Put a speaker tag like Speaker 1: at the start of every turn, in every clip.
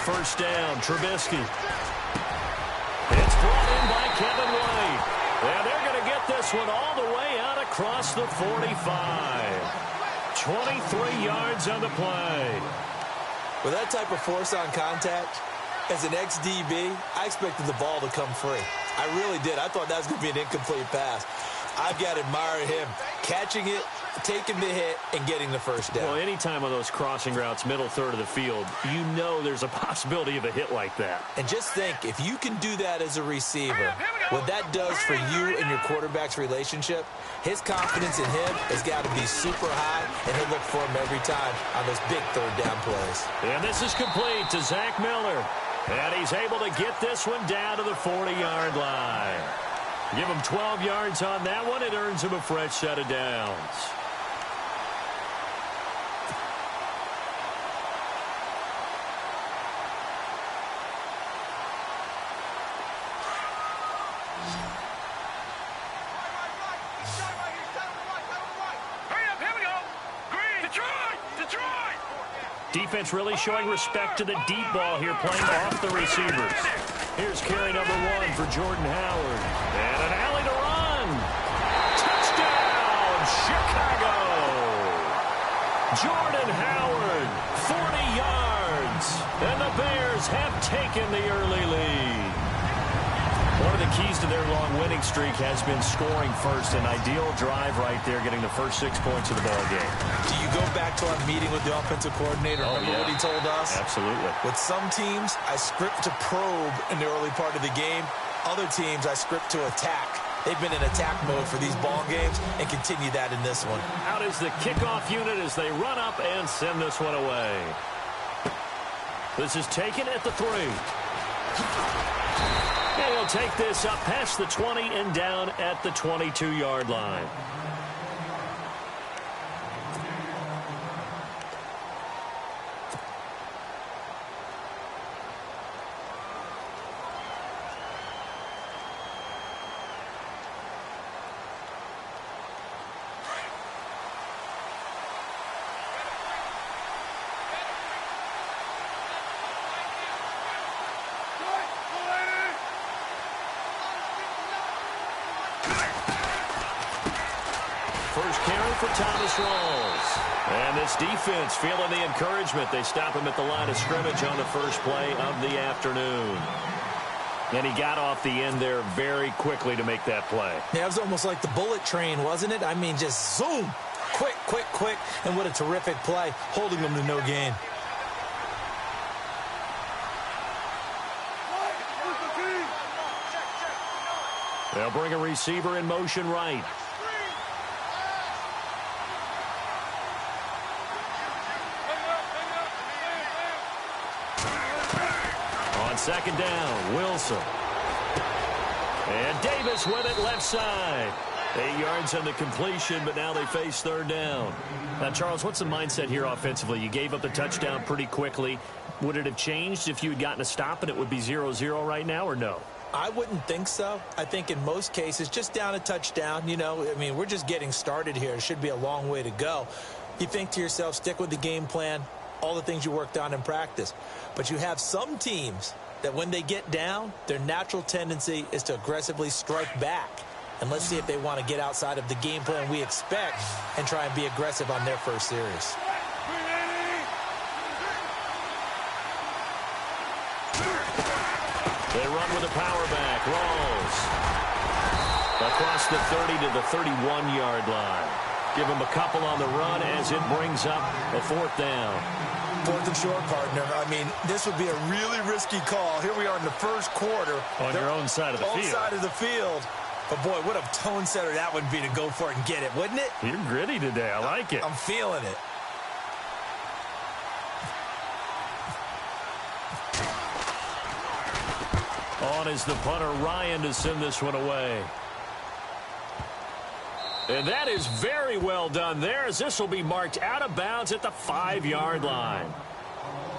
Speaker 1: first down. Trubisky. It's brought in by Kevin White. And they're going to get this one all the way out across the 45. 23 yards on the play.
Speaker 2: With that type of force on contact, as an ex-DB, I expected the ball to come free. I really did. I thought that was going to be an incomplete pass. I've got to admire him catching it, taking the hit, and getting the first down.
Speaker 1: Well, anytime on those crossing routes, middle third of the field, you know there's a possibility of a hit like that.
Speaker 2: And just think, if you can do that as a receiver, what that does for you and your quarterback's relationship, his confidence in him has got to be super high, and he'll look for him every time on those big third down plays.
Speaker 1: And this is complete to Zach Miller. And he's able to get this one down to the 40-yard line. Give him 12 yards on that one. It earns him a fresh set of downs. Defense really showing respect to the deep ball here, playing off the receivers. Here's carry number 1 for Jordan Howard. And an alley to run. Touchdown, Chicago. Jordan Howard, 40 yards. And the Bears have taken the early lead. One of the keys to their long winning streak has been scoring first. An ideal drive right there, getting the first 6 points of the ball game.
Speaker 2: Do you go back to our meeting with the offensive coordinator? Remember what he told us?
Speaker 1: Absolutely.
Speaker 2: With some teams, I script to probe in the early part of the game. Other teams, I script to attack. They've been in attack mode for these ball games and continue that in this one.
Speaker 1: Out is the kickoff unit as they run up and send this one away. This is taken at the 3. And he'll take this up past the 20 and down at the 22-yard line. Thomas Rawls. And this defense feeling the encouragement. They stop him at the line of scrimmage on the first play of the afternoon. And he got off the end there very quickly to make that play.
Speaker 2: Yeah, it was almost like the bullet train, wasn't it? I mean, just zoom. Quick, quick, quick. And what a terrific play, holding them to no gain.
Speaker 1: They'll bring a receiver in motion right. Second down, Wilson. And Davis with it left side. 8 yards on the completion, but now they face third down. Now, Charles, what's the mindset here offensively? You gave up the touchdown pretty quickly. Would it have changed if you had gotten a stop and it would be 0-0 right now, or no?
Speaker 2: I wouldn't think so. I think in most cases, just down a touchdown, you know, I mean, we're just getting started here. It should be a long way to go. You think to yourself, stick with the game plan, all the things you worked on in practice. But you have some teams that when they get down, their natural tendency is to aggressively strike back. And let's see if they want to get outside of the game plan we expect and try and be aggressive on their first series.
Speaker 1: They run with a power back. Rawls across the 30 to the 31-yard line. Give him a couple on the run as it brings up a 4th down.
Speaker 2: 4th and short, partner. I mean, this would be a really risky call. Here we are in the first quarter.
Speaker 1: On your own side of the field.
Speaker 2: Own side of the field. But, boy, what a tone setter that would be to go for it and get it, wouldn't it?
Speaker 1: You're gritty today. I like it.
Speaker 2: I'm feeling it.
Speaker 1: On is the punter, Ryan, to send this one away. And that is very well done there, as this will be marked out of bounds at the 5-yard line.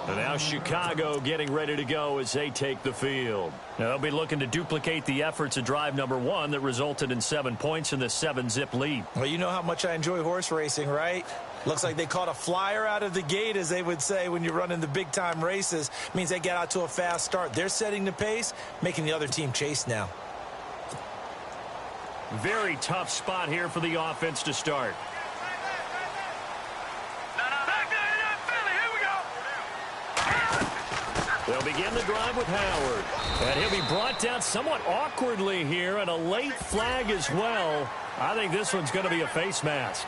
Speaker 1: And now Chicago getting ready to go as they take the field. Now they'll be looking to duplicate the efforts of drive number 1 that resulted in 7 points in the 7-zip lead.
Speaker 2: Well, you know how much I enjoy horse racing, right? Looks like they caught a flyer out of the gate, as they would say when you're running the big-time races. Means they get out to a fast start. They're setting the pace, making the other team chase now.
Speaker 1: Very tough spot here for the offense to start. They'll begin the drive with Howard. And he'll be brought down somewhat awkwardly here, and a late flag as well. I think this one's going to be a face mask.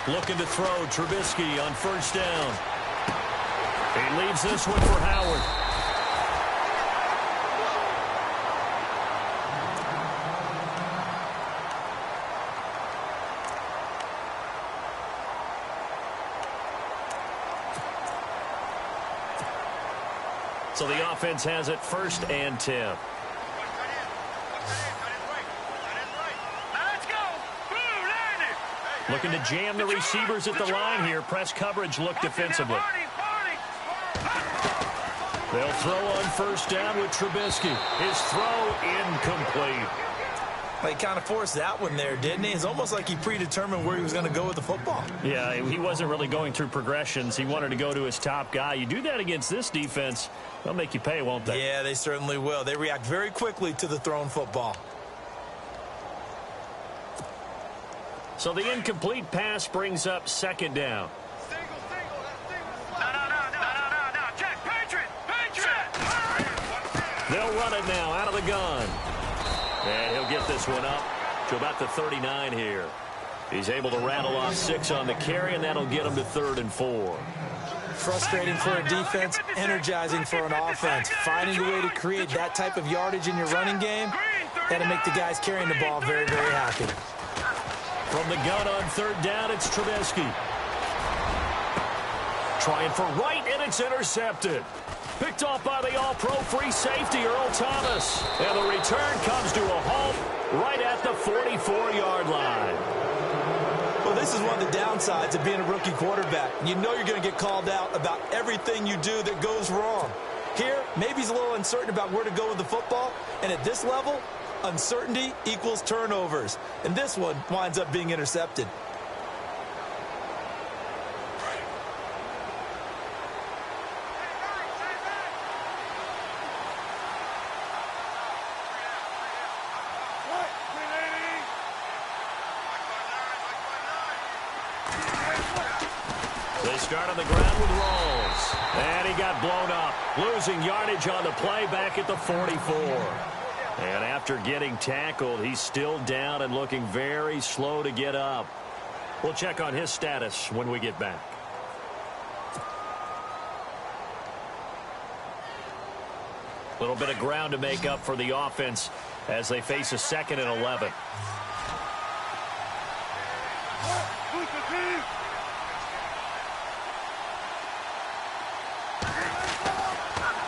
Speaker 1: Looking to throw Trubisky on first down. He leaves this one for Howard. So the offense has it 1st and 10. Looking to jam the receivers at the line here. Press coverage look defensively. They'll throw on first down with Trubisky. His throw incomplete.
Speaker 2: He kind of forced that one there, didn't he? It's almost like he predetermined where he was going to go with the football.
Speaker 1: Yeah, he wasn't really going through progressions. He wanted to go to his top guy. You do that against this defense, they'll make you pay, won't they?
Speaker 2: Yeah, they certainly will. They react very quickly to the thrown football.
Speaker 1: So the incomplete pass brings up 2nd down. They'll run it now out of the gun. And he'll get this one up to about the 39 here. He's able to rattle off 6 on the carry, and that'll get him to 3rd and 4.
Speaker 2: Frustrating for a defense, energizing for an offense. Finding a way to create that type of yardage in your running game, that'll make the guys carrying the ball very, very happy.
Speaker 1: From the gun on 3rd down, it's Trubisky. Trying for right, and it's intercepted. Picked off by the all-pro free safety, Earl Thomas. And the return comes to a halt right at the 44-yard line.
Speaker 2: Well, this is one of the downsides of being a rookie quarterback. You know you're going to get called out about everything you do that goes wrong. Here, maybe he's a little uncertain about where to go with the football. And at this level, uncertainty equals turnovers. And this one winds up being intercepted.
Speaker 1: Start on the ground with Rolls. And he got blown up. Losing yardage on the play back at the 44. And after getting tackled, he's still down and looking very slow to get up. We'll check on his status when we get back. A little bit of ground to make up for the offense as they face a 2nd and 11.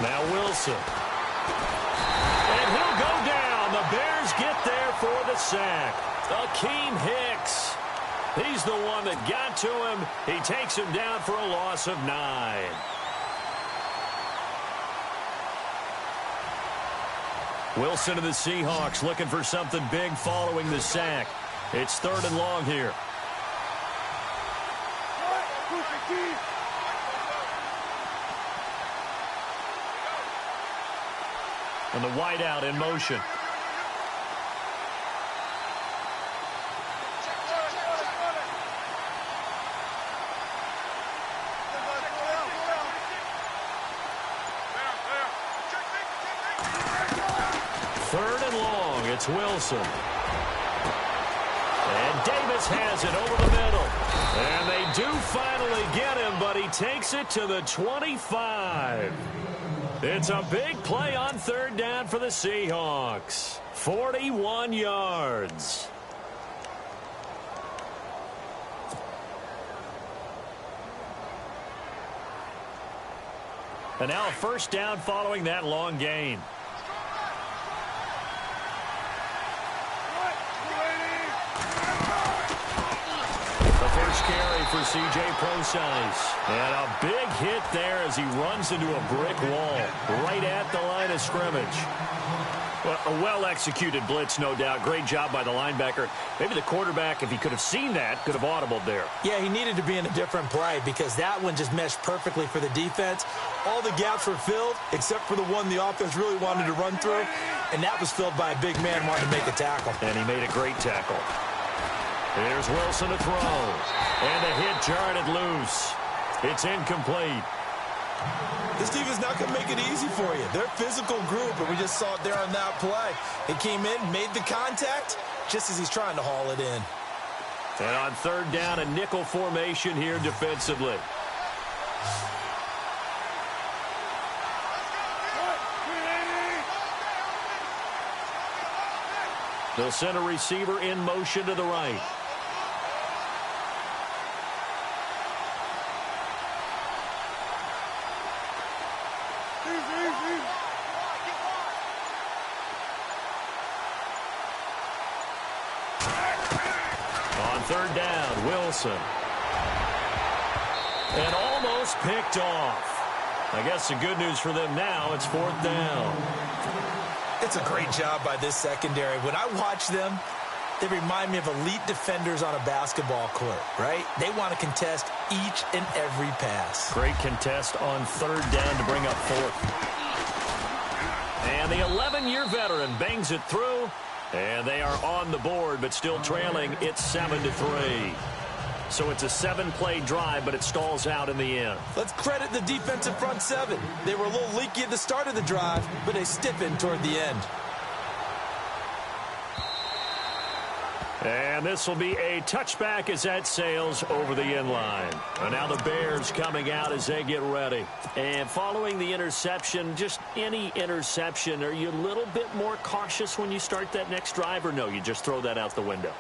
Speaker 1: Now Wilson. And he'll go down. The Bears get there for the sack. Akeem Hicks. He's the one that got to him. He takes him down for a loss of 9. Wilson of the Seahawks looking for something big following the sack. It's 3rd and long here. And the wideout in motion. Third and long, it's Wilson. And Davis has it over the middle. And they do finally get him, but he takes it to the 25. It's a big play on 3rd down for the Seahawks. 41 yards. And now a 1st down following that long gain. The first carry for for C.J. Procise. And a big hit there as he runs into a brick wall right at the line of scrimmage. Well, a well-executed blitz, no doubt. Great job by the linebacker. Maybe the quarterback, if he could have seen that, could have audibled there.
Speaker 2: Yeah, he needed to be in a different play because that one just meshed perfectly for the defense. All the gaps were filled except for the one the offense really wanted to run through, and that was filled by a big man wanting to make a tackle.
Speaker 1: And he made a great tackle. Here's Wilson to throw. And a hit jarred it loose. It's incomplete.
Speaker 2: This team is not going to make it easy for you. They're a physical group, and we just saw it there on that play. He came in, made the contact, just as he's trying to haul it in.
Speaker 1: And on third down, a nickel formation here defensively. They'll send a receiver in motion to the right. On third down, Wilson. And almost picked off. I guess the good news for them now, it's fourth down.
Speaker 2: It's a great job by this secondary. When I watch them, they remind me of elite defenders on a basketball court, right? They want to contest each and every pass.
Speaker 1: Great contest on third down to bring up fourth. And the 11-year veteran bangs it through. And they are on the board, but still trailing. It's 7-3. So it's a 7-play drive, but it stalls out in the end.
Speaker 2: Let's credit the defensive front seven. They were a little leaky at the start of the drive, but they stiffened toward the end.
Speaker 1: And this will be a touchback as that sails over the end line. And now the Bears coming out as they get ready. And following the interception, just any interception, are you a little bit more cautious when you start that next drive, or no, you just throw that out the window?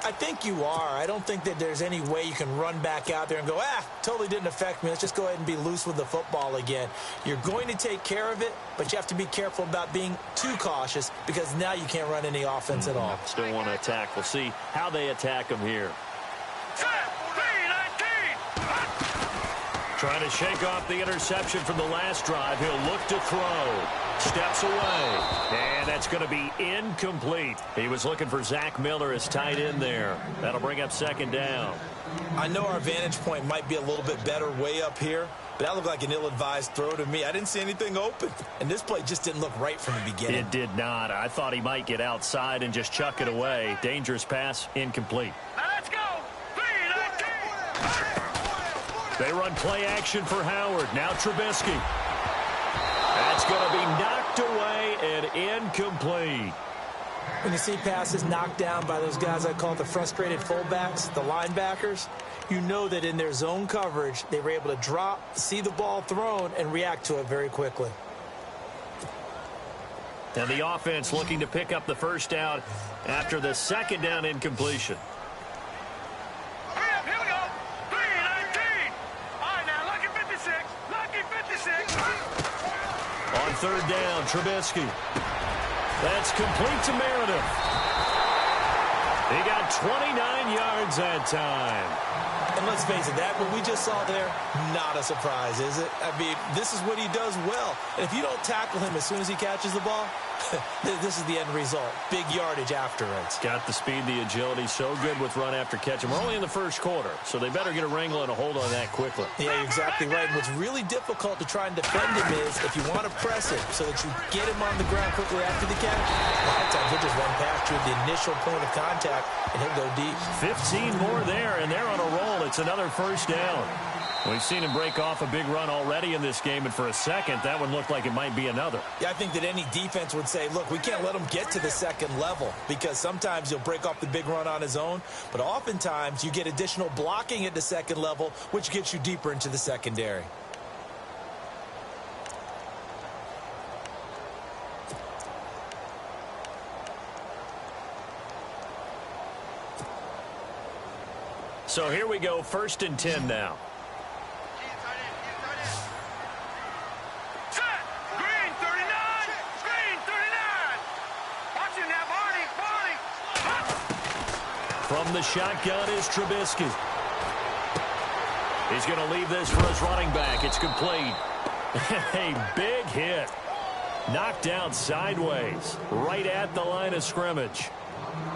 Speaker 2: I think you are. I don't think that there's any way you can run back out there and go, totally didn't affect me. Let's just go ahead and be loose with the football again. You're going to take care of it, but you have to be careful about being too cautious because now you can't run any offense at all.
Speaker 1: Still want to attack. We'll see how they attack them here. Trying to shake off the interception from the last drive. He'll look to throw. Steps away. And that's going to be incomplete. He was looking for Zach Miller as tight end there. That'll bring up second down.
Speaker 2: I know our vantage point might be a little bit better way up here, but that looked like an ill-advised throw to me. I didn't see anything open. And this play just didn't look right from the beginning.
Speaker 1: It did not. I thought he might get outside and just chuck it away. Dangerous pass, incomplete.
Speaker 3: Let's go.
Speaker 1: They run play action for Howard. Now Trubisky. That's going to be knocked away and incomplete.
Speaker 2: When you see passes knocked down by those guys I call the frustrated fullbacks, the linebackers, you know that in their zone coverage, they were able to drop, see the ball thrown, and react to it very quickly.
Speaker 1: And the offense looking to pick up the first down after the second down incompletion. On third down, Trubisky. That's complete to Meredith. He got 29 yards that time.
Speaker 2: And let's face it, that what we just saw there, not a surprise, is it? I mean, this is what he does well. And if you don't tackle him as soon as he catches the ball, this is the end result. Big yardage afterwards.
Speaker 1: Got the speed, the agility, so good with run after catch. And we're only in the first quarter, so they better get a wrangle and a hold on that quickly.
Speaker 2: Yeah, you're exactly right. And what's really difficult to try and defend him is if you want to press him so that you get him on the ground quickly after the catch, a lot of times he'll just run past you at the initial point of contact, and he'll go deep.
Speaker 1: 15 more there, and they're on a roll. It's another first down. We've seen him break off a big run already in this game, and for a second, that one looked like it might be another.
Speaker 2: Yeah, I think that any defense would say, look, we can't let him get to the second level because sometimes he'll break off the big run on his own, but oftentimes you get additional blocking at the second level, which gets you deeper into the secondary.
Speaker 1: So here we go, 1st and 10 now. From the shotgun is Trubisky. He's going to leave this for his running back. It's complete. A big hit. Knocked down sideways, right at the line of scrimmage.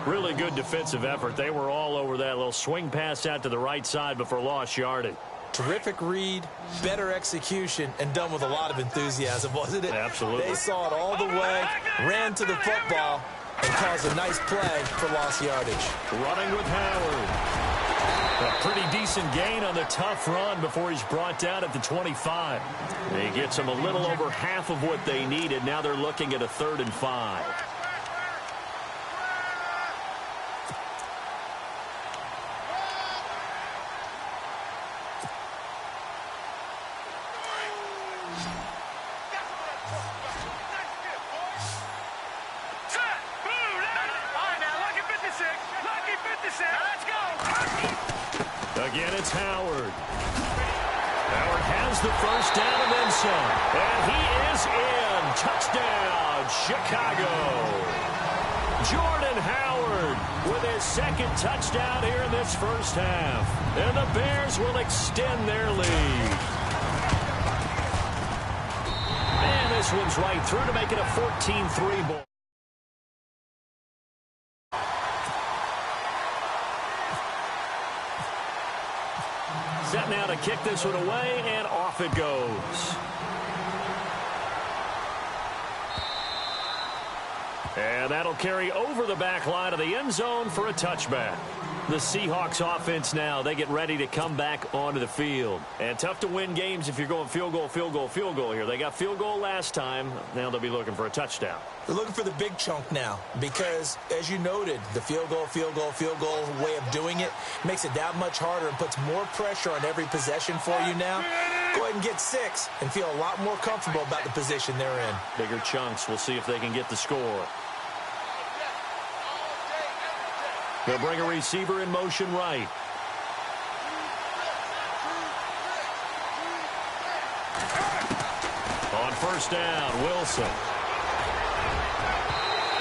Speaker 1: Really good defensive effort. They were all over that little swing pass out to the right side before lost yardage.
Speaker 2: Terrific read, better execution, and done with a lot of enthusiasm, wasn't it?
Speaker 1: Absolutely.
Speaker 2: They saw it all the way, ran to the football, and caused a nice play for lost yardage.
Speaker 1: Running with Howard. A pretty decent gain on the tough run before he's brought down at the 25. He gets them a little over half of what they needed. Now they're looking at a 3rd and 5. Again, it's Howard. Howard has the first down and then some. And he is in. Touchdown, Chicago. Jordan Howard with his 2nd touchdown here in this first half. And the Bears will extend their lead. And this one's right through to make it a 14-3 ball. Set now to kick this one away, and off it goes. And that'll carry over the back line of the end zone for a touchback. The Seahawks offense now, they get ready to come back onto the field. And tough to win games if you're going field goal, field goal, field goal here. They got field goal last time. Now they'll be looking for a touchdown.
Speaker 2: They're looking for the big chunk now because, as you noted, the field goal way of doing it makes it that much harder and puts more pressure on every possession for you now. Go ahead and get 6 and feel a lot more comfortable about the position they're in.
Speaker 1: Bigger chunks. We'll see if they can get the score. They'll bring a receiver in motion right. On first down, Wilson.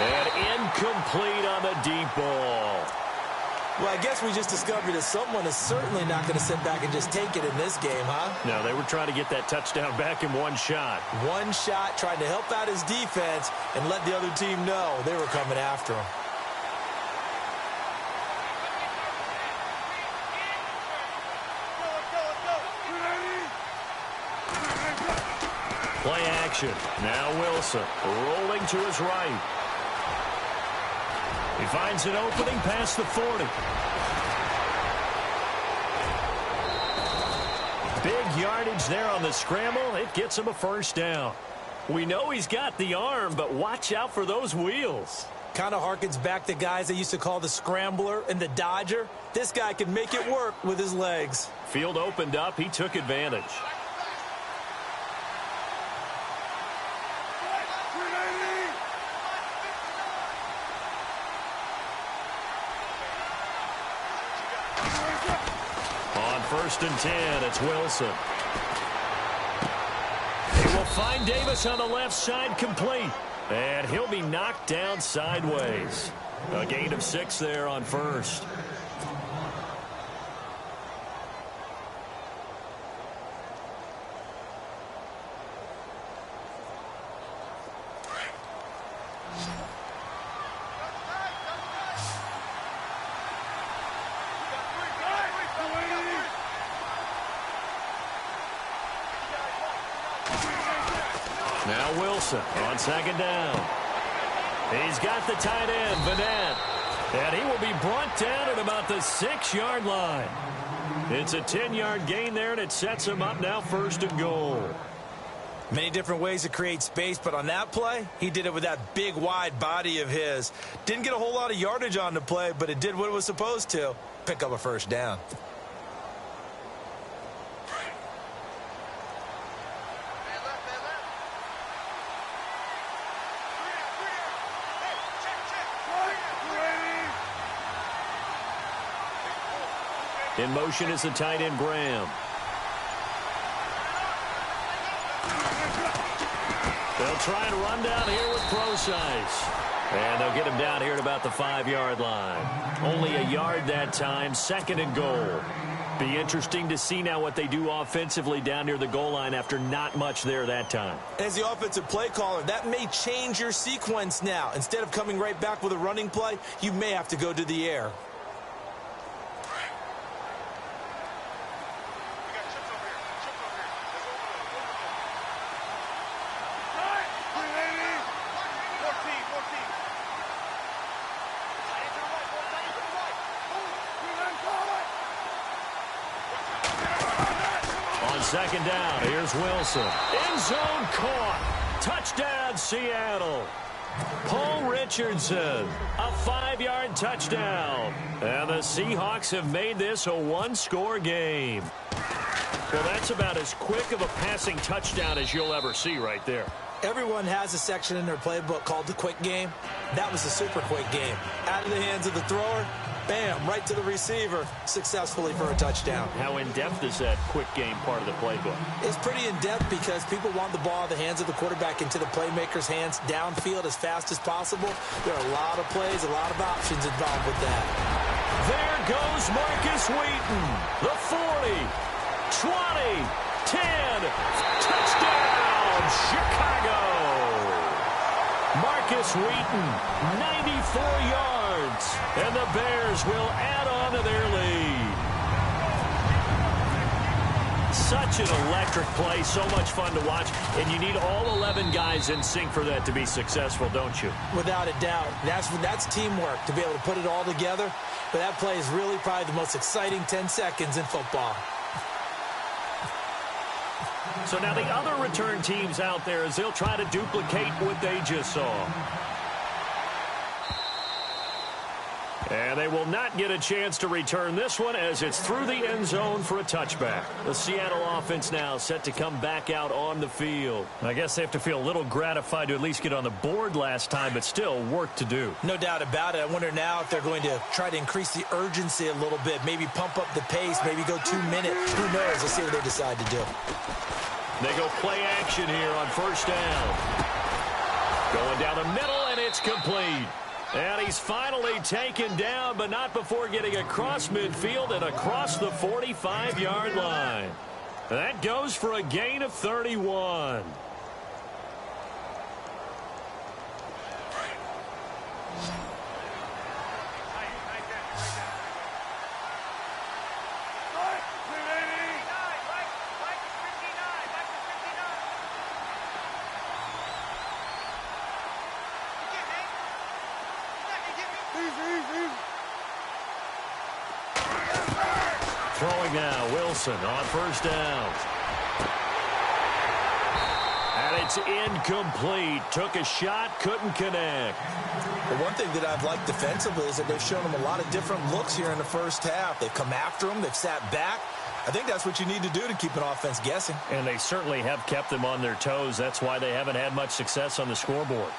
Speaker 1: And incomplete on the deep ball.
Speaker 2: Well, I guess we just discovered that someone is certainly not going to sit back and just take it in this game, huh?
Speaker 1: No, they were trying to get that touchdown back in one shot.
Speaker 2: One shot, trying to help out his defense and let the other team know they were coming after him.
Speaker 1: Play action. Now Wilson rolling to his right. He finds an opening past the 40. Big yardage there on the scramble. It gets him a first down. We know he's got the arm, but watch out for those wheels.
Speaker 2: Kind of harkens back to guys they used to call the scrambler and the dodger. This guy can make it work with his legs.
Speaker 1: Field opened up. He took advantage. First and 10, it's Wilson. He will find Davis on the left side, complete. And he'll be knocked down sideways. A gain of 6 there on first. Now Wilson on second down. He's got the tight end, Vanette. And he will be brought down at about the 6-yard line. It's a 10-yard gain there, and it sets him up now first and goal.
Speaker 2: Many different ways to create space, but on that play, he did it with that big, wide body of his. Didn't get a whole lot of yardage on the play, but it did what it was supposed to. Pick up a first down.
Speaker 1: In motion is the tight end, Graham. They'll try and run down here with Procise. And they'll get him down here at about the 5-yard line. Only a yard that time, second and goal. Be interesting to see now what they do offensively down near the goal line after not much there that time.
Speaker 2: As the offensive play caller, that may change your sequence now. Instead of coming right back with a running play, you may have to go to the air.
Speaker 1: Second down, here's Wilson. End zone caught. Touchdown, Seattle. Paul Richardson, a 5-yard touchdown. And the Seahawks have made this a one-score game. Well, that's about as quick of a passing touchdown as you'll ever see right there.
Speaker 2: Everyone has a section in their playbook called the quick game. That was a super quick game. Out of the hands of the thrower, bam, right to the receiver, successfully for a touchdown.
Speaker 1: How in-depth is that quick game part of the playbook?
Speaker 2: It's pretty in-depth because people want the ball in the hands of the quarterback into the playmaker's hands downfield as fast as possible. There are a lot of plays, a lot of options involved with that.
Speaker 1: There goes Marcus Wheaton. The 40, 20, 10, touchdown, Chicago. Marcus Wheaton, 94 yards, and the Bears will add on to their lead. Such an electric play, so much fun to watch, and you need all 11 guys in sync for that to be successful, don't you?
Speaker 2: Without a doubt. That's teamwork, to be able to put it all together. But that play is really probably the most exciting 10 seconds in football.
Speaker 1: So now the other return teams out there as they'll try to duplicate what they just saw. And they will not get a chance to return this one as it's through the end zone for a touchback. The Seattle offense now set to come back out on the field. I guess they have to feel a little gratified to at least get on the board last time, but still work to do.
Speaker 2: No doubt about it. I wonder now if they're going to try to increase the urgency a little bit, maybe pump up the pace, maybe go 2 minutes. Who knows? Let's see what they decide to do.
Speaker 1: They go play action here on first down. Going down the middle, and it's complete. And he's finally taken down, but not before getting across midfield and across the 45-yard line. That goes for a gain of 31. Throwing now, Wilson on first down. And it's incomplete. Took a shot, couldn't connect.
Speaker 2: The one thing that I've liked defensively is that they've shown them a lot of different looks here in the first half. They've come after them. They've sat back. I think that's what you need to do to keep an offense guessing.
Speaker 1: And they certainly have kept them on their toes. That's why they haven't had much success on the scoreboard.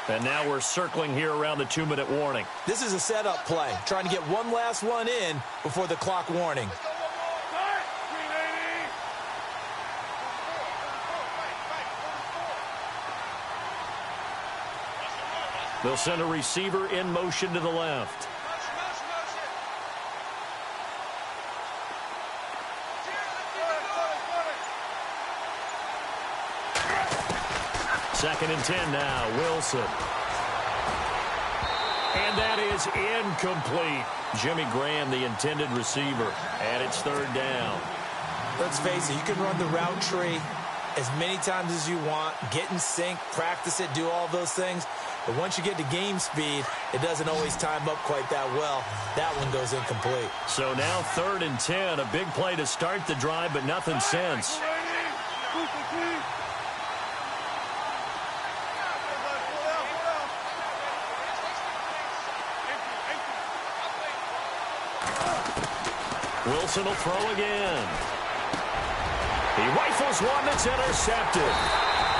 Speaker 1: And now we're circling here around the 2-minute warning.
Speaker 2: This is a setup play, trying to get one last one in before the clock warning.
Speaker 1: They'll send a receiver in motion to the left. Second and 10 now, Wilson. And that is incomplete. Jimmy Graham, the intended receiver, and it's third down.
Speaker 2: Let's face it, you can run the route tree as many times as you want, get in sync, practice it, do all those things. But once you get to game speed, it doesn't always time up quite that well. That one goes incomplete.
Speaker 1: So now third and 10, a big play to start the drive, but nothing since. Wilson will throw again. He rifles one that's intercepted.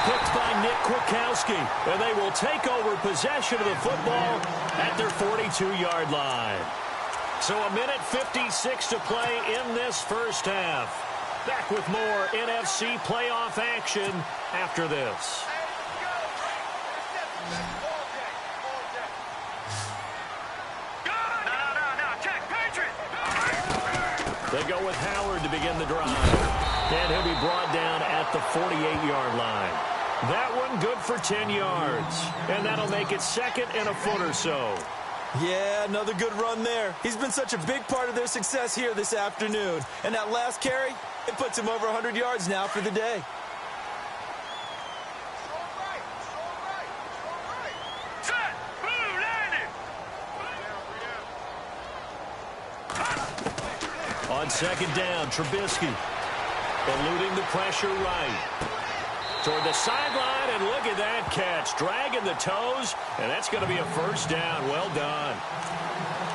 Speaker 1: Picked by Nick Kwiatkowski. And they will take over possession of the football at their 42-yard line. So a minute 56 to play in this first half. Back with more NFC playoff action after this. They go with Howard to begin the drive. And he'll be brought down at the 48-yard line. That one good for 10 yards. And that'll make it second and a foot or so.
Speaker 2: Yeah, another good run there. He's been such a big part of their success here this afternoon. And that last carry, it puts him over 100 yards now for the day.
Speaker 1: On second down, Trubisky eluding the pressure right. Toward the sideline, and look at that catch. Dragging the toes, and that's going to be a first down. Well done.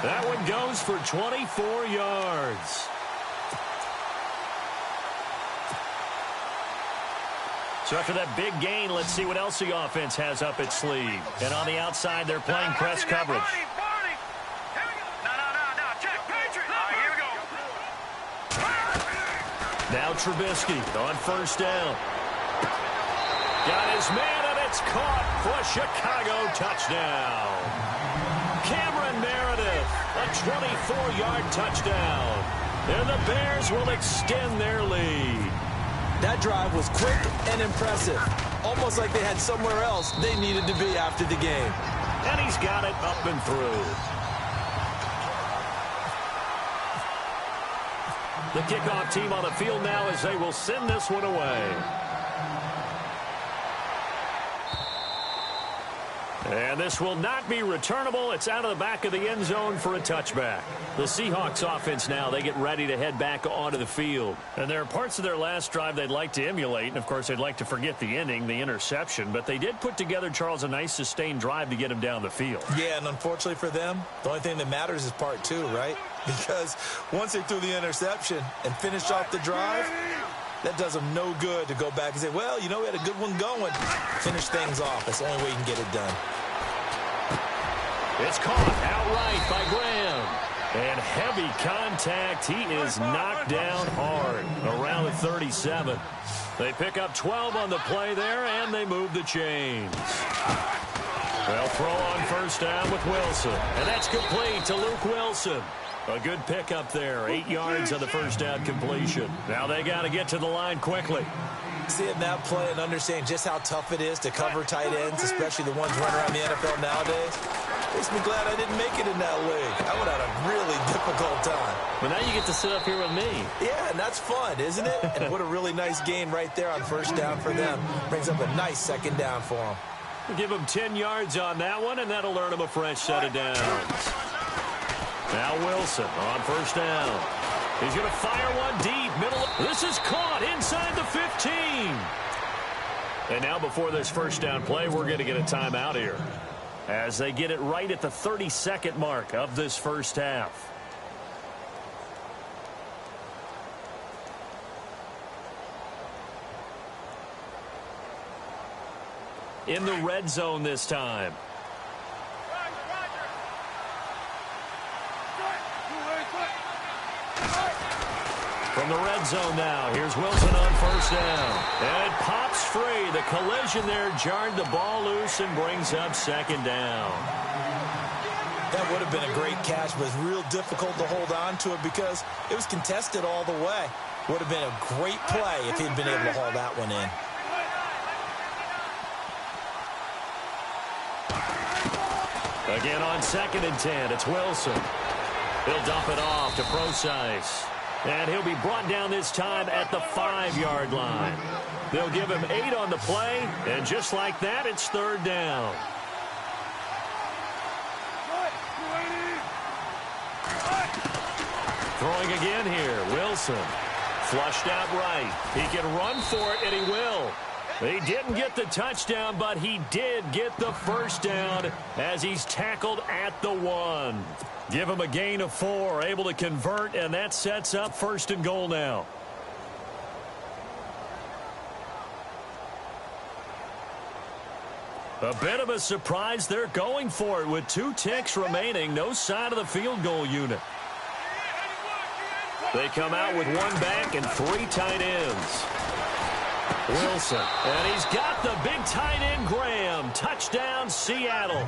Speaker 1: That one goes for 24 yards. So after that big gain, let's see what else the offense has up its sleeve. And on the outside, they're playing press coverage. Now Trubisky on first down. Got his man, and it's caught for a Chicago touchdown. Cameron Meredith, a 24-yard touchdown. And the Bears will extend their lead.
Speaker 2: That drive was quick and impressive. Almost like they had somewhere else they needed to be after the game.
Speaker 1: And he's got it up and through. The kickoff team on the field now as they will send this one away. And this will not be returnable. It's out of the back of the end zone for a touchback. The Seahawks offense now, they get ready to head back onto the field. And there are parts of their last drive they'd like to emulate. And, of course, they'd like to forget the inning, the interception. But they did put together, Charles, a nice sustained drive to get him down the field.
Speaker 2: Yeah, and unfortunately for them, the only thing that matters is part two, right? Because once they threw the interception and finished off the drive, that does them no good to go back and say, well, you know, we had a good one going. Finish things off. That's the only way you can get it done.
Speaker 1: It's caught outright by Graham. And heavy contact. He is knocked down hard around the 37. They pick up 12 on the play there, and they move the chains. They'll throw on first down with Wilson. And that's complete to Luke Wilson. A good pickup there. 8 yards on the first down completion. Now they got to get to the line quickly.
Speaker 2: Seeing that play and understanding just how tough it is to cover tight ends, especially the ones running around the NFL nowadays, makes me glad I didn't make it in that league. I would have had a really difficult time.
Speaker 1: But now you get to sit up here with me.
Speaker 2: Yeah, and that's fun, isn't it? And what a really nice gain right there on first down for them. Brings up a nice second down for them.
Speaker 1: We'll give them 10 yards on that one, and that'll earn them a fresh set of downs. Now Wilson on first down. He's going to fire one deep. Middle. This is caught inside the 15. And now before this first down play, we're going to get a timeout here as they get it right at the 32nd mark of this first half. In the red zone this time. From the red zone now, here's Wilson on first down. And it pops free. The collision there jarred the ball loose and brings up second down.
Speaker 2: That would have been a great catch, but it's real difficult to hold on to it because it was contested all the way. Would have been a great play if he'd been able to haul that one in.
Speaker 1: Again on second and 10, it's Wilson. He'll dump it off to Procise. And he'll be brought down this time at the 5-yard line. They'll give him 8 on the play, and just like that, it's third down. Throwing again here, Wilson. Flushed out right. He can run for it, and he will. He didn't get the touchdown, but he did get the first down as he's tackled at the 1. Give him a gain of 4, able to convert, and that sets up first and goal now. A bit of a surprise. They're going for it with 2 ticks remaining. No sign of the field goal unit. They come out with 1 back and 3 tight ends. Wilson, and he's got the big tight end, Graham. Touchdown, Seattle.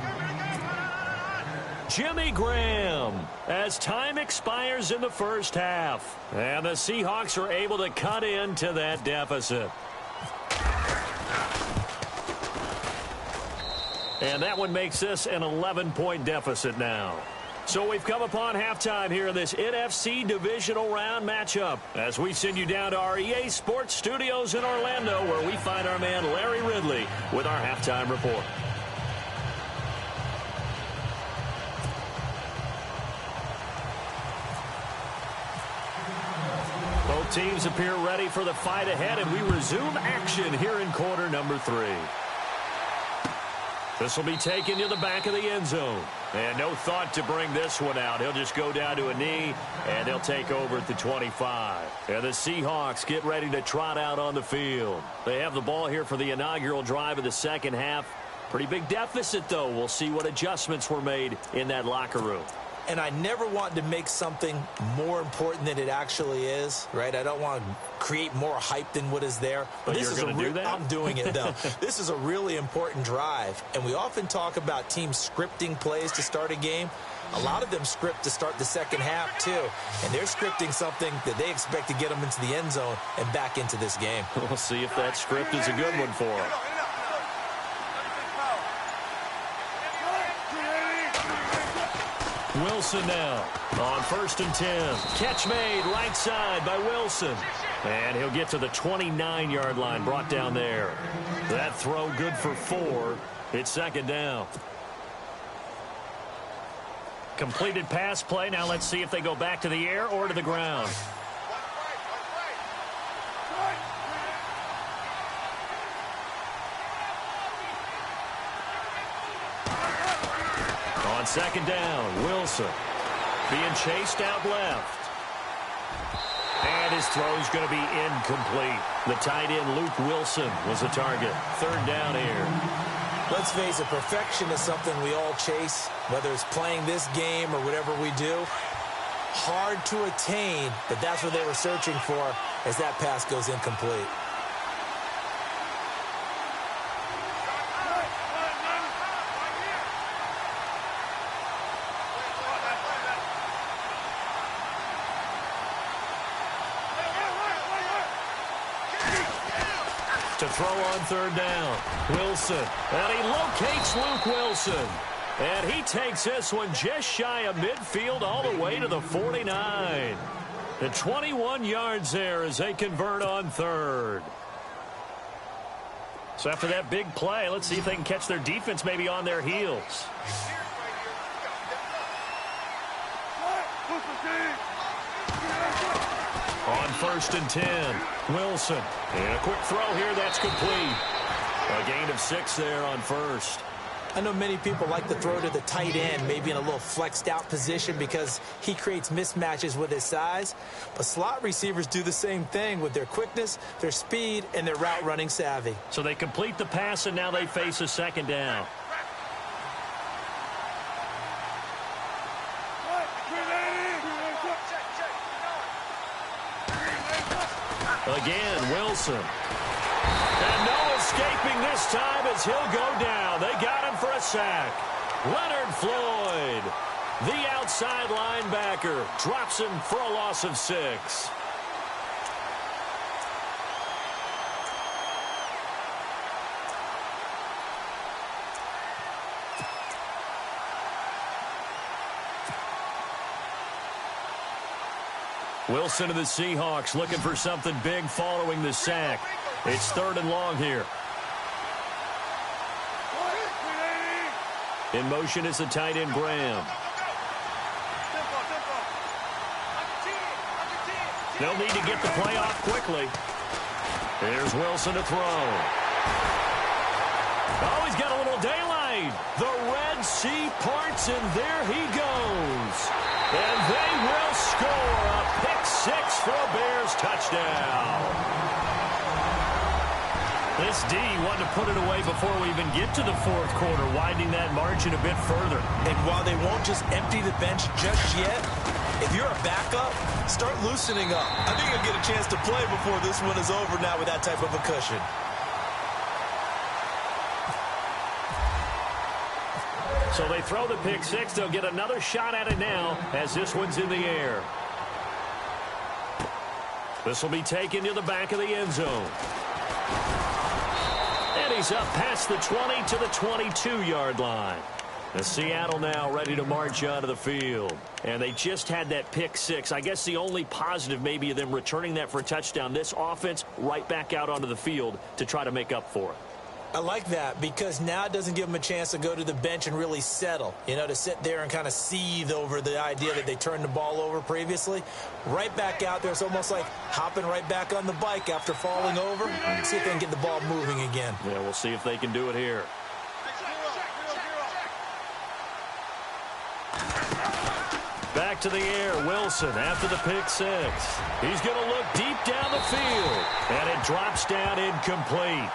Speaker 1: Jimmy Graham as time expires in the first half. And the Seahawks are able to cut into that deficit. And that one makes this an 11-point deficit now. So we've come upon halftime here in this NFC divisional round matchup as we send you down to our EA Sports Studios in Orlando, where we find our man Larry Ridley with our halftime report. Both teams appear ready for the fight ahead, and we resume action here in quarter number 3. This will be taken to the back of the end zone. And no thought to bring this one out. He'll just go down to a knee, and they'll take over at the 25. And the Seahawks get ready to trot out on the field. They have the ball here for the inaugural drive of the second half. Pretty big deficit, though. We'll see what adjustments were made in that locker room.
Speaker 2: And I never want to make something more important than it actually is, right? I don't want to create more hype than what is there.
Speaker 1: But you're going to do that?
Speaker 2: I'm doing it, though. This is a really important drive. And we often talk about teams scripting plays to start a game. A lot of them script to start the second half, too. And they're scripting something that they expect to get them into the end zone and back into this game.
Speaker 1: We'll see if that script is a good one for them. Wilson now on 1st and 10. Catch made right side by Wilson. And he'll get to the 29-yard line, brought down there. That throw good for 4. It's second down. Completed pass play. Now let's see if they go back to the air or to the ground. On second down, Wilson being chased out left. And his throw's going to be incomplete. The tight end, Luke Wilson, was the target. Third down here.
Speaker 2: Let's face it, perfection is something we all chase, whether it's playing this game or whatever we do. Hard to attain, but that's what they were searching for as that pass goes incomplete.
Speaker 1: To throw on third down, Wilson. And he locates Luke Wilson. And he takes this one just shy of midfield all the way to the 49. The 21 yards there as they convert on third. So after that big play, let's see if they can catch their defense maybe on their heels. On 1st and 10, Wilson. And a quick throw here, that's complete. A gain of 6 there on 1st.
Speaker 2: I know many people like to throw to the tight end, maybe in a little flexed out position because he creates mismatches with his size. But slot receivers do the same thing with their quickness, their speed, and their route running savvy.
Speaker 1: So they complete the pass, and now they face a second down. Again, Wilson. And no escaping this time as he'll go down. They got him for a sack. Leonard Floyd, the outside linebacker, drops him for a loss of 6. Wilson of the Seahawks looking for something big following the sack. It's 3rd and long here. In motion is the tight end, Graham. They'll need to get the play off quickly. Here's Wilson to throw. Oh, he's got a little daylight. The Red Sea parts, and there he goes. And they will score a pick 6 for a Bears touchdown. This D wanted to put it away before we even get to the 4th quarter, widening that margin a bit further.
Speaker 2: And while they won't just empty the bench just yet, if you're a backup, start loosening up. I think you'll get a chance to play before this one is over now with that type of a cushion.
Speaker 1: So they throw the pick six. They'll get another shot at it now as this one's in the air. This will be taken to the back of the end zone. And he's up past the 20 to the 22-yard line. The Seattle now ready to march onto the field. And they just had that pick six. I guess the only positive maybe of them returning that for a touchdown. This offense right back out onto the field to try to make up for it.
Speaker 2: I like that because now it doesn't give them a chance to go to the bench and really settle, to sit there and kind of seethe over the idea that they turned the ball over previously. Right back out there, it's almost like hopping right back on the bike after falling over. See if they can get the ball moving again.
Speaker 1: Yeah, we'll see if they can do it here. Back to the air, Wilson after the pick six. He's going to look deep down the field, and it drops down incomplete.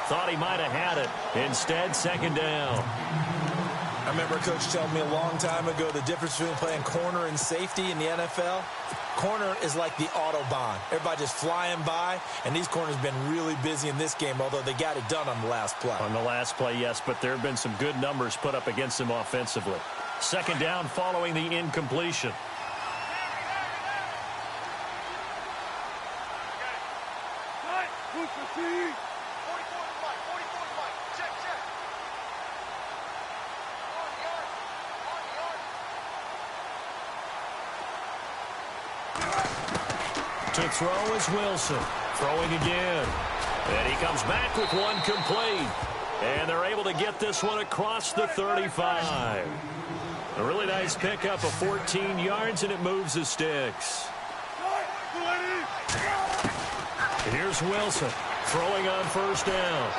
Speaker 1: Thought he might have had it. Instead, second down.
Speaker 2: I remember a coach telling me a long time ago the difference between playing corner and safety in the NFL. Corner is like the Autobahn. Everybody just flying by, and these corners have been really busy in this game, although they got it done on the last play.
Speaker 1: On the last play, yes, but there have been some good numbers put up against them offensively. Second down following the incompletion. To throw is Wilson. Throwing again. And he comes back with one complete. And they're able to get this one across the 35. A really nice pickup of 14 yards, and it moves the sticks. Here's Wilson throwing on first down.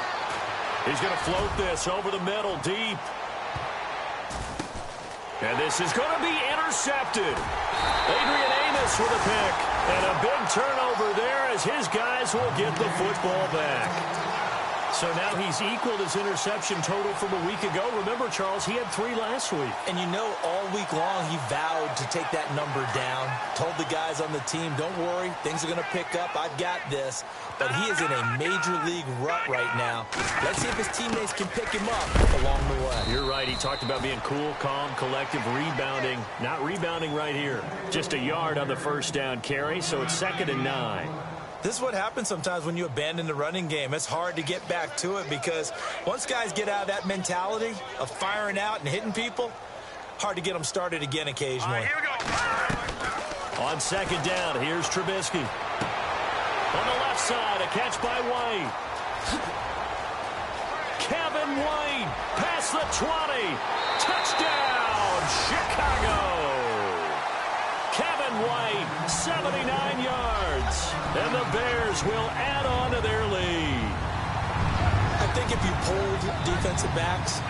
Speaker 1: He's going to float this over the middle deep. And this is going to be intercepted. Adrian Amos with a pick. And a big turnover there as his guys will get the football back. So now he's equaled his interception total from a week ago. Remember, Charles, he had 3 last week.
Speaker 2: And all week long he vowed to take that number down. Told the guys on the team, don't worry, things are going to pick up. I've got this. But he is in a major league rut right now. Let's see if his teammates can pick him up along the way.
Speaker 1: You're right. He talked about being cool, calm, collective, rebounding. Not rebounding right here. Just a yard on the first down carry, so it's 2nd and 9.
Speaker 2: This is what happens sometimes when you abandon the running game. It's hard to get back to it because once guys get out of that mentality of firing out and hitting people, hard to get them started again occasionally.
Speaker 3: Here we go.
Speaker 1: On 2nd down, here's Trubisky. On the left side, a catch by White. Kevin White past the 20. Touchdown, Chicago. Kevin White, 79 yards. And the Bears will add on to their lead.
Speaker 2: I think if you polled defensive backs,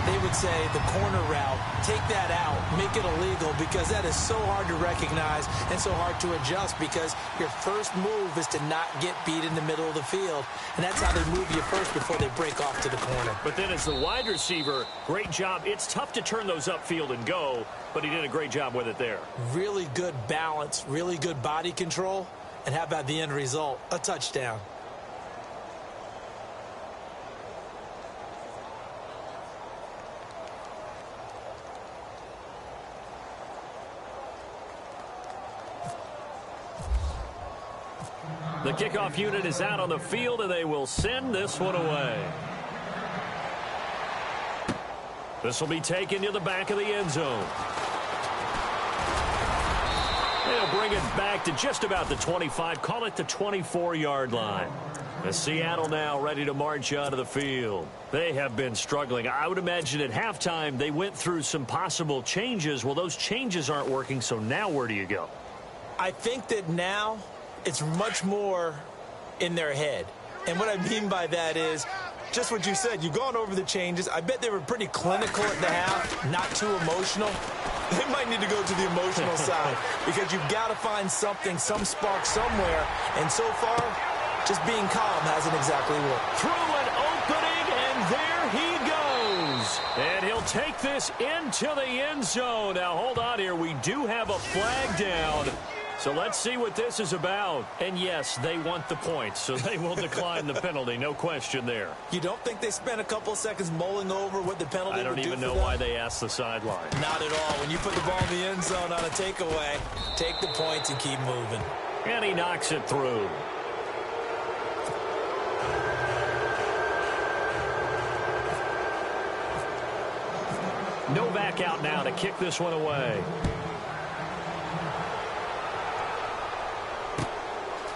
Speaker 2: they would say the corner route, take that out, make it illegal, because that is so hard to recognize and so hard to adjust because your first move is to not get beat in the middle of the field. And that's how they move you first before they break off to the corner.
Speaker 1: But then as the wide receiver, great job. It's tough to turn those upfield and go, but he did a great job with it there.
Speaker 2: Really good balance, really good body control. And how about the end result? A touchdown.
Speaker 1: The kickoff unit is out on the field, and they will send this one away. This will be taken to the back of the end zone. They'll bring it back to just about the 25, call it the 24-yard line. The Seattle now ready to march onto the field. They have been struggling. I would imagine at halftime they went through some possible changes. Well, those changes aren't working, so now where do you go?
Speaker 2: I think that now it's much more in their head. And what I mean by that is just what you said. You've gone over the changes. I bet they were pretty clinical at the half, not too emotional. They might need to go to the emotional side because you've got to find something, some spark somewhere. And so far, just being calm hasn't exactly worked.
Speaker 1: Through an opening, and there he goes. And he'll take this into the end zone. Now, hold on here. We do have a flag down. So let's see what this is about. And yes, they want the points, so they will decline the penalty. No question there.
Speaker 2: You don't think they spent a couple seconds mulling over what the penalty would do?
Speaker 1: I don't even know why they asked the sideline.
Speaker 2: Not at all. When you put the ball in the end zone on a takeaway, take the points and keep moving.
Speaker 1: And he knocks it through. Novak out now to kick this one away.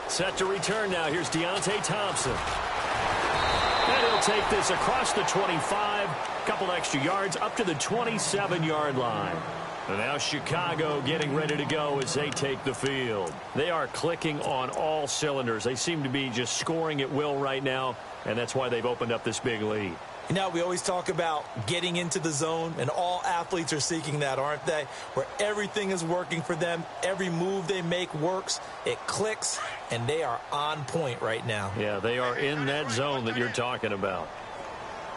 Speaker 1: Set to return now. Here's Deontay Thompson. And he'll take this across the 25. Couple extra yards up to the 27-yard line. And now Chicago getting ready to go as they take the field. They are clicking on all cylinders. They seem to be just scoring at will right now, and that's why they've opened up this big lead.
Speaker 2: You know, we always talk about getting into the zone, and all athletes are seeking that, aren't they? Where everything is working for them. Every move they make works. It clicks, and they are on point right now.
Speaker 1: Yeah, they are in that zone that you're talking about.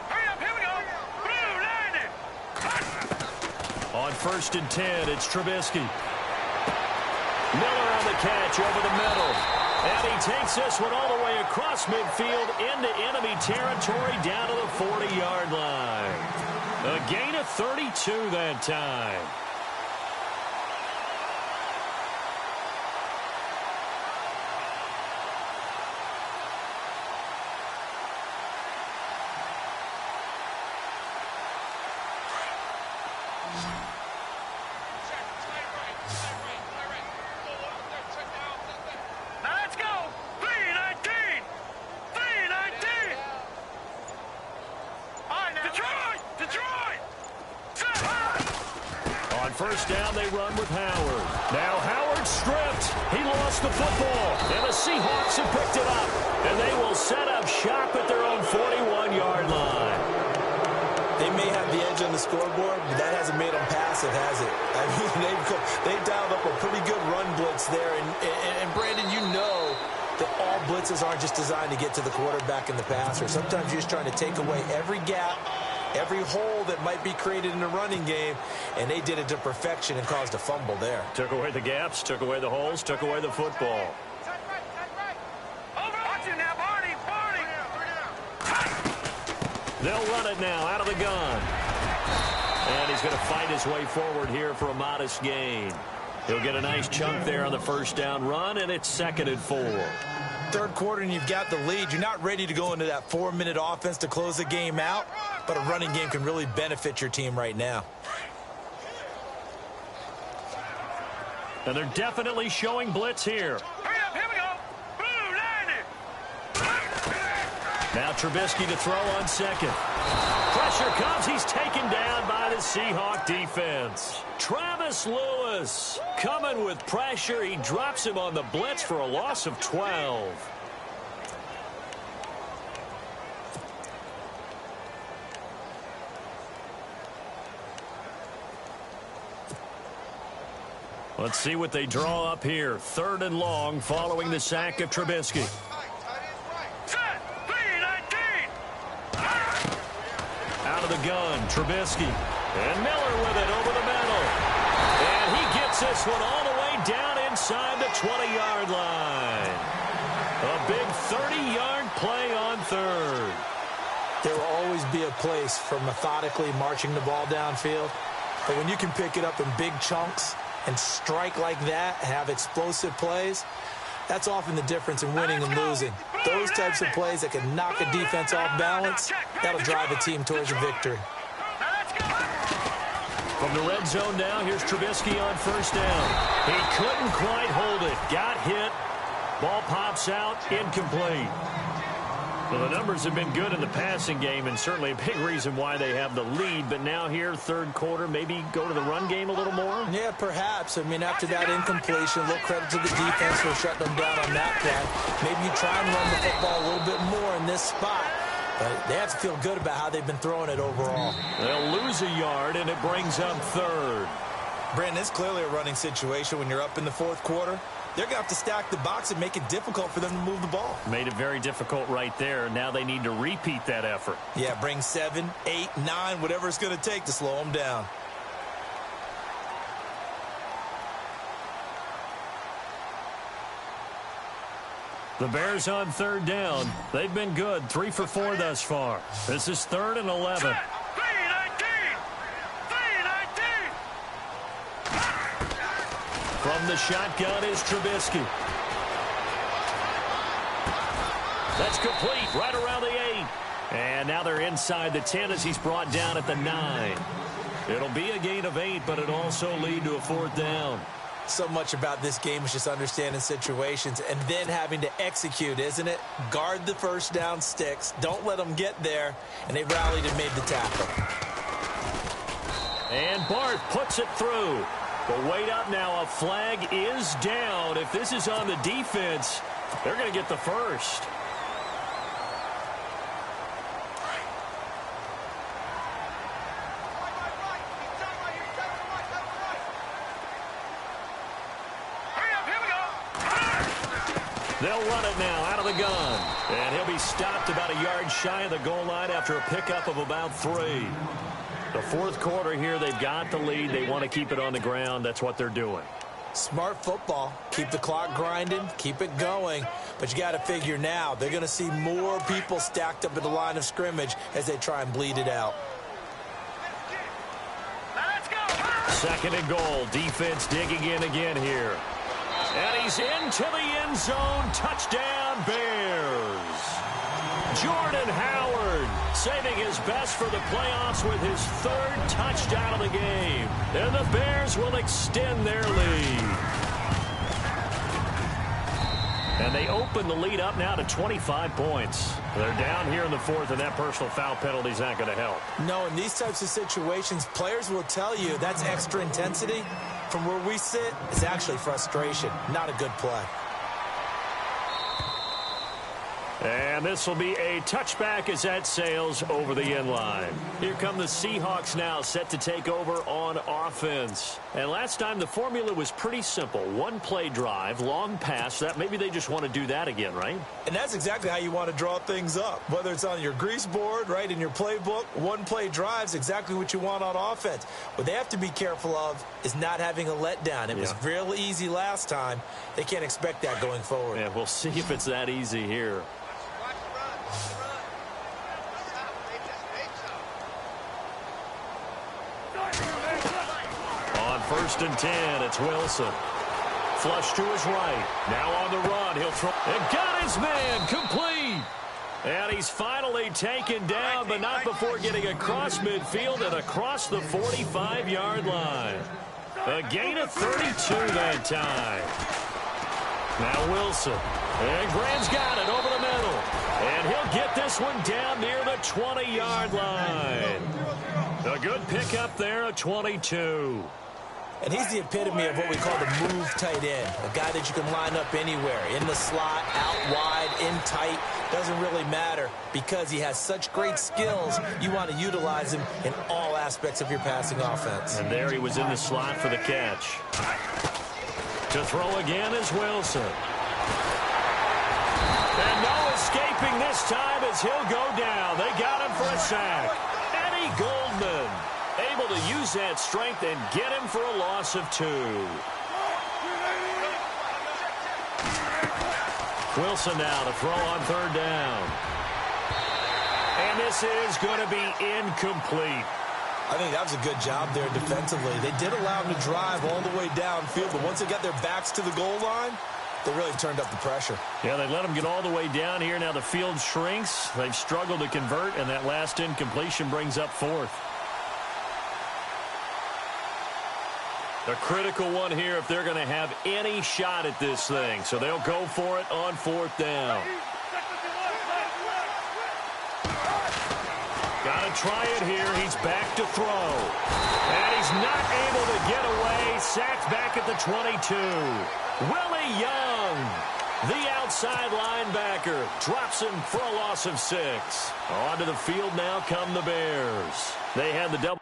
Speaker 3: Hurry up, here we go. Blue, line it.
Speaker 1: On 1st and 10, it's Trubisky. Miller on the catch over the middle. And he takes this one all the way across midfield into enemy territory down to the 40-yard line. A gain of 32 that time. First down, they run with Howard. Now Howard stripped. He lost the football. And the Seahawks have picked it up. And they will set up shop at their own 41-yard line.
Speaker 2: They may have the edge on the scoreboard, but that hasn't made them passive, has it? I mean, they've dialed up a pretty good run blitz there. And Brandon, you know that all blitzes aren't just designed to get to the quarterback and the passer. Sometimes you're just trying to take away every gap, every hole that might be created in the running game, and they did it to perfection and caused a fumble there.
Speaker 1: Took away the gaps, took away the holes, took away the football. They'll run it now out of the gun. And he's going to fight his way forward here for a modest gain. He'll get a nice chunk there on the first down run, and it's 2nd and 4.
Speaker 2: Third quarter and you've got the lead. You're not ready to go into that 4-minute offense to close the game out, but a running game can really benefit your team right now.
Speaker 1: And they're definitely showing blitz here.
Speaker 3: Hurry up, here we go. Blue, line it.
Speaker 1: Now Trubisky to throw on second. Pressure comes. He's taken down by the Seahawk defense. Travis Lewis coming with pressure. He drops him on the blitz for a loss of 12. Let's see what they draw up here. 3rd and long following the sack of Trubisky. Out of the gun, Trubisky. And Miller with it over the middle. And he gets this one all the way down inside the 20-yard line. A big 30-yard play on 3rd.
Speaker 2: There will always be a place for methodically marching the ball downfield. But when you can pick it up in big chunks and strike like that, have explosive plays, that's often the difference in winning and losing. Those types of plays that can knock a defense off balance, that'll drive a team towards a victory.
Speaker 1: From the red zone now, here's Trubisky on 1st down. He couldn't quite hold it. Got hit. Ball pops out. Incomplete. Well, the numbers have been good in the passing game, and certainly a big reason why they have the lead. But now here, 3rd quarter, maybe go to the run game a little more?
Speaker 2: Yeah, perhaps. I mean, after that incompletion, a little credit to the defense for shutting them down on that play. Maybe you try and run the football a little bit more in this spot. But they have to feel good about how they've been throwing it overall.
Speaker 1: They'll lose a yard, and it brings up 3rd.
Speaker 2: Brandon, it's clearly a running situation when you're up in the 4th quarter. They're going to have to stack the box and make it difficult for them to move the ball.
Speaker 1: Made it very difficult right there. Now they need to repeat that effort.
Speaker 2: Yeah, bring 7, 8, 9, whatever it's going to take to slow them down.
Speaker 1: The Bears on third down. They've been good, 3 for 4 thus far. This is 3rd and 11. From the shotgun is Trubisky. That's complete right around the 8. And now they're inside the 10 as he's brought down at the 9. It'll be a gain of 8, but it'll also lead to a 4th down.
Speaker 2: So much about this game is just understanding situations and then having to execute, isn't it? Guard the first down sticks. Don't let them get there. And they rallied and made the tackle.
Speaker 1: And Bart puts it through. But wait up now. A flag is down. If this is on the defense, they're going to get the first. They'll run it now out of the gun. And he'll be stopped about a yard shy of the goal line after a pickup of about 3. The 4th quarter here, they've got the lead. They want to keep it on the ground. That's what they're doing.
Speaker 2: Smart football. Keep the clock grinding. Keep it going. But you got to figure now, they're going to see more people stacked up at the line of scrimmage as they try and bleed it out.
Speaker 3: Let's go.
Speaker 1: 2nd and goal. Defense digging in again here. And he's into the end zone. Touchdown, Bears. Jordan Howard saving his best for the playoffs with his 3rd touchdown of the game. And the Bears will extend their lead. And they open the lead up now to 25 points. They're down here in the 4th, and that personal foul penalty is not going to help.
Speaker 2: No, in these types of situations, players will tell you that's extra intensity. From where we sit, it's actually frustration. Not a good play.
Speaker 1: And this will be a touchback as that sails over the end line. Here come the Seahawks now, set to take over on offense. And last time the formula was pretty simple. 1-play drive, long pass. That maybe they just want to do that again, right?
Speaker 2: And that's exactly how you want to draw things up. Whether it's on your grease board, right, in your playbook, 1-play drive's exactly what you want on offense. What they have to be careful of is not having a letdown. It was real easy last time. They can't expect that going forward.
Speaker 1: Yeah, we'll see if it's that easy here. On 1st and 10, it's Wilson. Flush to his right. Now on the run. He'll throw. And got his man complete. And he's finally taken down, but not before getting across midfield and across the 45-yard line. A gain of 32 that time. Now Wilson. And Graham's got it over the middle. And he'll get this one down near the 20-yard line. A good pickup there at 22.
Speaker 2: And he's the epitome of what we call the move tight end. A guy that you can line up anywhere. In the slot, out wide, in tight. Doesn't really matter because he has such great skills. You want to utilize him in all aspects of your passing offense.
Speaker 1: And there he was in the slot for the catch. To throw again is Wilson. And no escaping this time as he'll go down. They got him for a sack. Eddie Goldman able to use that strength and get him for a loss of 2. Wilson now to throw on 3rd down. And this is going to be incomplete.
Speaker 2: I think that was a good job there defensively. They did allow him to drive all the way downfield, but once they got their backs to the goal line, they really turned up the pressure.
Speaker 1: Yeah, they let him get all the way down here. Now the field shrinks. They've struggled to convert, and that last incompletion brings up 4th. The critical one here if they're going to have any shot at this thing. So they'll go for it on 4th down. Got to try it here. He's back to throw. And he's not able to get away. Sacked back at the 22. Willie Young, the outside linebacker, drops him for a loss of 6. Onto the field now come the Bears. They had the double.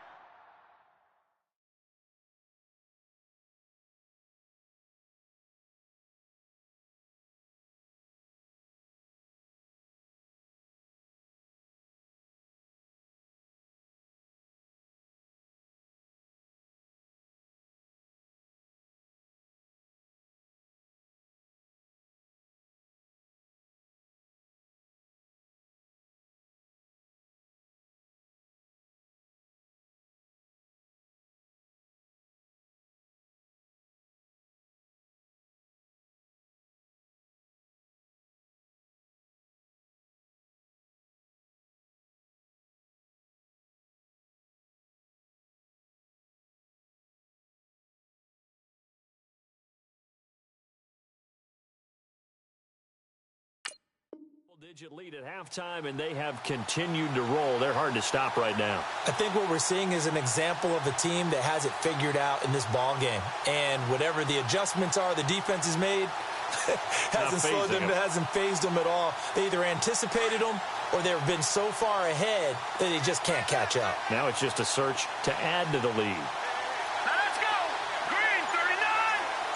Speaker 1: Double-digit lead at halftime, and they have continued to roll. They're hard to stop right now.
Speaker 2: I think what we're seeing is an example of a team that has it figured out in this ball game. And whatever the adjustments are the defense has made, hasn't slowed them, hasn't phased them at all. They either anticipated them or they've been so far ahead that they just can't catch up.
Speaker 1: Now it's just a search to add to the lead.
Speaker 3: Now let's go. Green 39.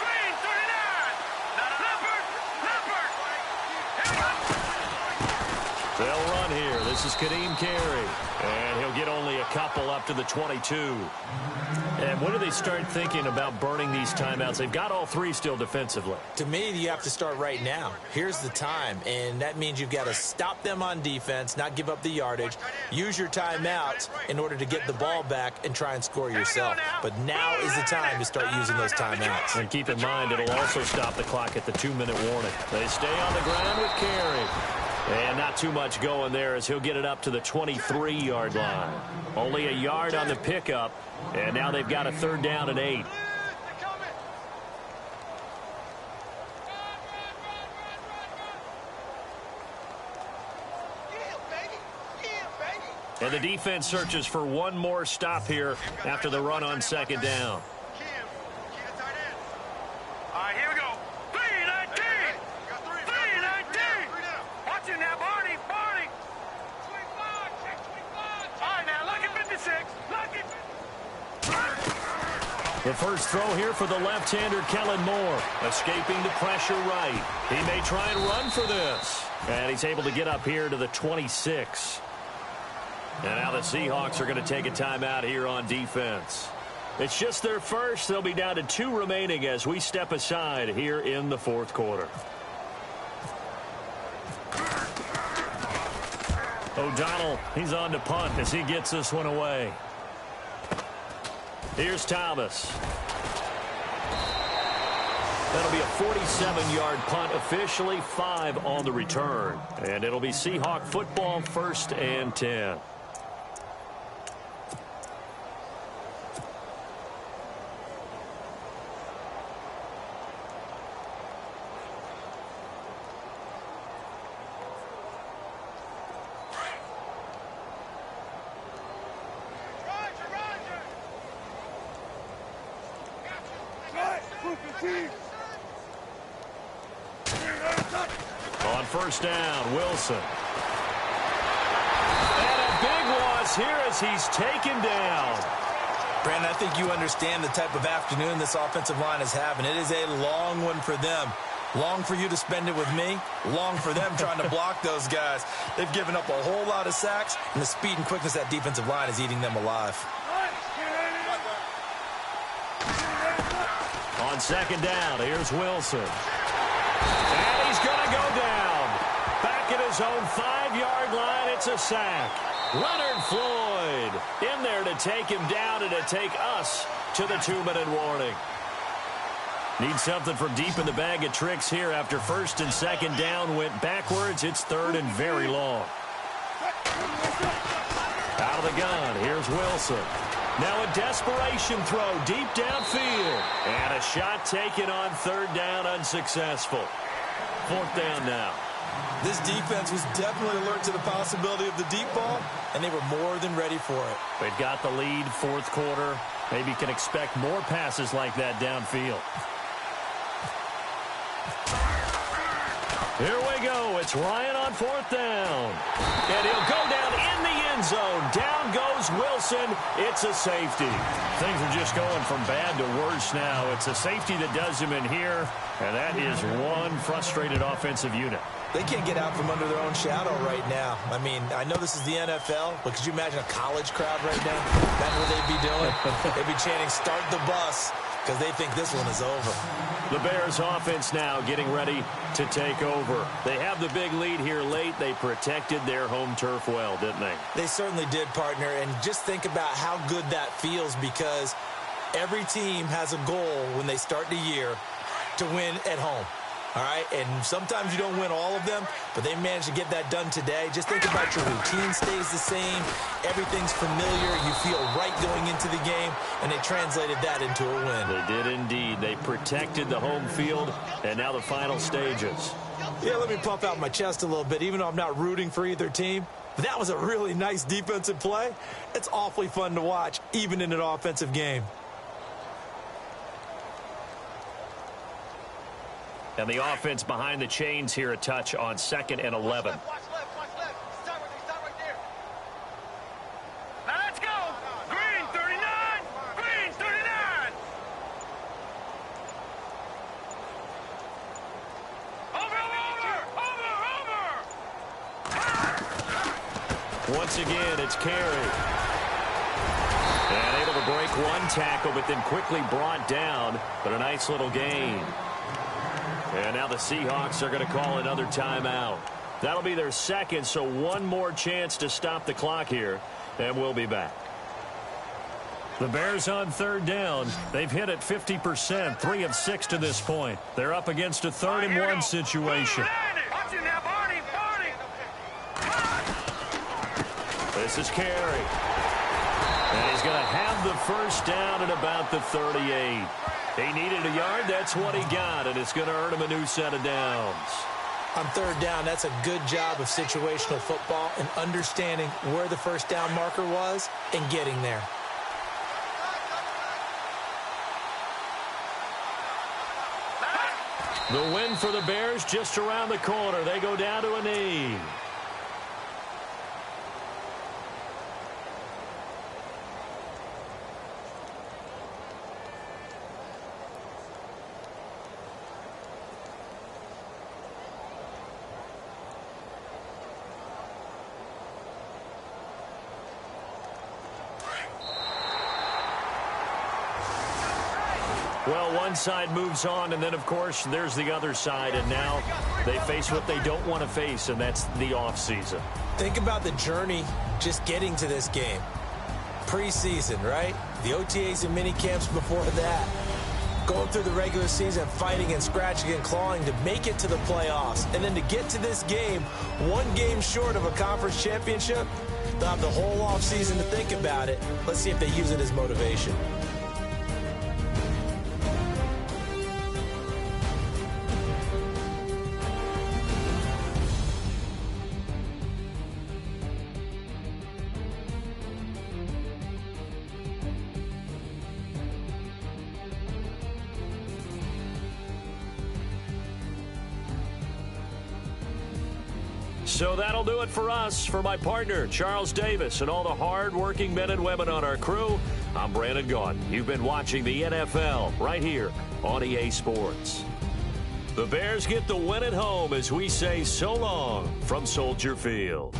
Speaker 3: Green 39. Now Leopard. Leopard.
Speaker 1: They'll run here. This is Kadeem Carey. And he'll get only a couple up to the 22. And when do they start thinking about burning these timeouts? They've got all three still defensively.
Speaker 2: To me, you have to start right now. Here's the time, and that means you've got to stop them on defense, not give up the yardage, use your timeouts in order to get the ball back and try and score yourself. But now is the time to start using those timeouts.
Speaker 1: And keep in mind, it'll also stop the clock at the 2-minute warning. They stay on the ground with Carey. And not too much going there as he'll get it up to the 23-yard line. Only a yard on the pickup, and now they've got a 3rd down and 8. And the defense searches for one more stop here after the run on 2nd down.
Speaker 3: All right, here we go. 319. 319. Watch it now, Barney. Barney. 25. Check 25. All right, now look at 56. Look at.
Speaker 1: The first throw here for the left-hander, Kellen Moore, escaping the pressure right. He may try and run for this. And he's able to get up here to the 26. And now the Seahawks are going to take a timeout here on defense. It's just their first. They'll be down to 2 remaining as we step aside here in the 4th quarter. O'Donnell, he's on to punt as he gets this one away. Here's Thomas. That'll be a 47-yard punt, officially 5 on the return. And it'll be Seahawk football, 1st and 10. On 1st down, Wilson. And a big loss here as he's taken down.
Speaker 2: Brandon, I think you understand the type of afternoon this offensive line is having. It is a long one for them. Long for you to spend it with me. Long for them trying to block those guys. They've given up a whole lot of sacks, and the speed and quickness of that defensive line is eating them alive.
Speaker 1: On 2nd down, here's Wilson. And he's going to go down. Back at his own 5-yard line, it's a sack. Leonard Floyd in there to take him down and to take us to the 2-minute warning. Need something from deep in the bag of tricks here after 1st and 2nd down went backwards. It's 3rd and very long. Out of the gun, here's Wilson. Now a desperation throw deep downfield. And a shot taken on 3rd down, unsuccessful. 4th down now.
Speaker 2: This defense was definitely alert to the possibility of the deep ball, and they were more than ready for it.
Speaker 1: They've got the lead, 4th quarter. Maybe can expect more passes like that downfield. Here we go. It's Ryan on 4th down. And he'll go down in the end zone. Down goes Wilson. It's a safety. Things are just going from bad to worse now. It's a safety that does him in here, and that is one frustrated offensive unit.
Speaker 2: They can't get out from under their own shadow right now. I mean, I know this is the NFL, but could you imagine a college crowd right now? Imagine what they'd be doing. They'd be chanting, "Start the bus," because they think this one is over.
Speaker 1: The Bears offense now getting ready to take over. They have the big lead here late. They protected their home turf well, didn't they?
Speaker 2: They certainly did, partner. And just think about how good that feels, because every team has a goal when they start the year to win at home. All right, and sometimes you don't win all of them, but they managed to get that done today. Just think about your routine stays the same. Everything's familiar. You feel right going into the game, and they translated that into a win.
Speaker 1: They did indeed. They protected the home field, and now the final stages.
Speaker 2: Yeah, let me puff out my chest a little bit, even though I'm not rooting for either team. But that was a really nice defensive play. It's awfully fun to watch, even in an offensive game.
Speaker 1: And the offense behind the chains here, a touch on 2nd and 11.
Speaker 3: Watch left, watch left. Start right there. Now let's go. Green, 39. Green, 39. Over.
Speaker 1: Once again, it's Carey. And able to break one tackle, but then quickly brought down. But a nice little gain. And now the Seahawks are going to call another timeout. That'll be their second, so one more chance to stop the clock here, and we'll be back. The Bears on 3rd down. They've hit it 50%, 3 of 6 to this point. They're up against a 3rd and 1 situation.
Speaker 3: Watch it now, Barney.
Speaker 1: This is Carey. And he's going to have the first down at about the 38. He needed a yard. That's what he got, and it's going to earn him a new set of downs.
Speaker 2: On 3rd down, that's a good job of situational football and understanding where the first down marker was and getting there.
Speaker 1: The win for the Bears just around the corner. They go down to a knee. Well, one side moves on, and then, of course, there's the other side, and now they face what they don't want to face, and that's the offseason.
Speaker 2: Think about the journey just getting to this game. Preseason, right? The OTAs and mini camps before that. Going through the regular season, fighting and scratching and clawing to make it to the playoffs. And then to get to this game, one game short of a conference championship, they'll have the whole offseason to think about it. Let's see if they use it as motivation.
Speaker 1: So that'll do it for us. For my partner, Charles Davis, and all the hard-working men and women on our crew, I'm Brandon Gaudin. You've been watching the NFL right here on EA Sports. The Bears get the win at home as we say so long from Soldier Field.